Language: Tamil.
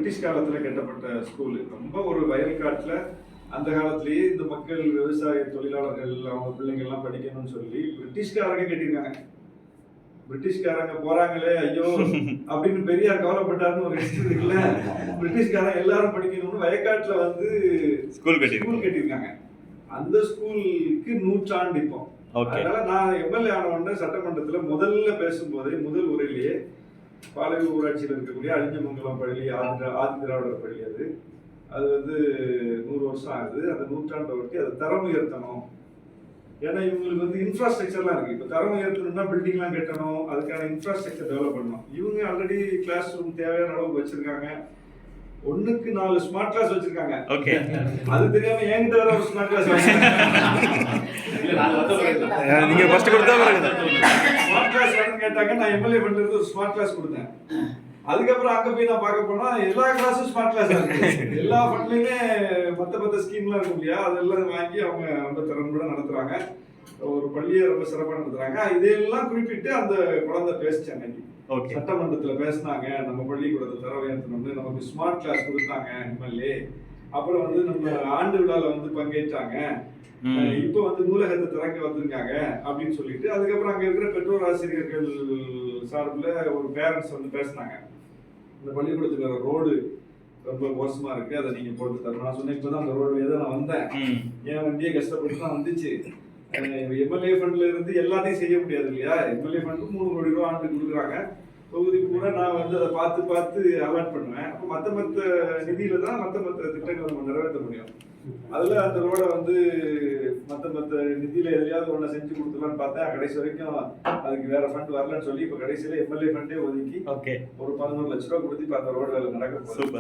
பிரிட்டிஷ் காலத்துல கட்டப்பட்ட ஸ்கூல். ரொம்ப ஒரு வயல் காட்டுல அந்த காலத்திலேயே இந்த மக்கள் விவசாய தொழிலாளர்கள் அவங்க பிள்ளைங்க எல்லாம் படிக்கணும்னு சொல்லி பிரிட்டிஷ்காரங்க கட்டியிருக்காங்க. பிரிட்டிஷ்காரங்க போறாங்களே ஐயோ அப்படின்னு பெரியார் கவலைப்பட்டாருன்னு ஒரு ஹிஸ்டரி இருக்குல்ல. பிரிட்டிஷ்காரங்க எல்லாரும் படிக்கணும்னு வயக்காட்டுல வந்து ஸ்கூல் கட்டியிருக்காங்க. அந்த ஸ்கூலுக்கு 100 ஆண்டு இப்போ. அதனால நான் எம்எல்ஏ ஆனவொடனே சட்டமன்றத்துல முதல்ல பேசும்போதே முதல் உரையிலேயே பாலவி ஊராட்சியில் இருக்கக்கூடிய அழிஞ்சமங்கலம் பள்ளி, ஆதி திராவிடர் பள்ளி அது வந்து 100 வருஷம் ஆகுது. அந்த 100ஆண்டை ஒட்டி அதை தரம் உயர்த்தணும். ஏன்னா இவங்களுக்கு வந்து இன்ஃப்ராஸ்ட்ரக்சர்லாம் இருக்கு. இப்போ தரம் உயர்த்தணும்னா பில்டிங்லாம் கட்டணும், அதுக்கான இன்ஃப்ராஸ்ட்ரக்சர் டெவலப் பண்ணணும். இவங்க ஆல்ரெடி கிளாஸ் ரூம் தேவையான அளவுக்கு வச்சிருக்காங்க. 1க்கு 4 ஸ்மார்ட் கிளாஸ் வச்சிருக்காங்க. அது தெரியாம என்கிட்ட வர ஒரு ஸ்மார்ட் கிளாஸ் நீங்க ஃபர்ஸ்ட் கொடுத்தா ஸ்மார்ட் கிளாஸ் வேணும்னு கேட்டாங்க. நான் எம்எல்ஏ பண்றது ஒரு ஸ்மார்ட் கிளாஸ் கொடுத்தேன். அதுக்கப்புறம் அங்க போய் நான் பார்க்க போனா எல்லா கிளாஸும் ஸ்மார்ட் கிளாஸ் இருக்கு. எல்லா ஃபண்ட்லயுமே மத்த ஸ்கீம்லாம் இருக்கும் இல்லையா, அதெல்லாம் வாங்கி அவங்க ரொம்ப திறன்பட நடத்துறாங்க. ஒரு பள்ளியை ரொம்ப சிறப்பாக நடத்துறாங்க. இதையெல்லாம் குறிப்பிட்டு அந்த குழந்தை பேசிச்சு அன்னைக்கு சட்டமன்றத்துல பேசினாங்க. நம்ம பள்ளிக்கூடத்தை தர உயர்த்தணும்னு நமக்கு ஸ்மார்ட் கிளாஸ் கொடுத்தாங்க எம்எல்ஏ. அப்புறம் வந்து நம்ம ஆண்டு விழால வந்து பங்கேற்றாங்க. இப்ப வந்து நூலகத்தை திறக்க வந்திருக்காங்க அப்படின்னு சொல்லிட்டு அதுக்கப்புறம் அங்க இருக்கிற பெற்றோர் ஆசிரியர்கள் சார்பில் ஒரு பேரண்ட்ஸ் வந்து பேசினாங்க. இந்த பள்ளிக்கூடத்துக்கு வர ரோடு ரொம்ப மோசமா இருக்கு, அதை நீங்க போட்டு தரணும். நான் சொன்னேன் இப்பதான் அந்த ரோடு ஏதோ நான் வந்தேன், என் வண்டியை கஷ்டப்பட்டு தான் வந்துச்சு. எம்எல்ஏ ஃபண்ட்ல இருந்து எல்லாத்தையும் செய்ய முடியாது இல்லையா. எம்எல்ஏ ஃபண்டு 3 கோடி ரூபா ஆண்டு கொடுக்குறாங்க. தொகுதி பூரா நான் வந்து அதை பார்த்து அலாட் பண்ணுவேன். அப்போ மற்ற நிதியில தான் மற்ற திட்டங்களை நம்ம நிறைவேற்ற முடியும். அதுல அந்த ரோடை வந்து மற்ற நிதியில எதையாவது ஒண்ணு செஞ்சு கொடுத்துலான்னு பார்த்தேன். கடைசி வரைக்கும் அதுக்கு வேற ஃபண்ட் வரலன்னு சொல்லி இப்ப கடைசியில எம்எல்ஏ ஃபண்டே ஒதுக்கி ஒரு 11 லட்ச ரூபா கொடுத்து இப்ப அந்த ரோடு வேலை நடக்க போகுது.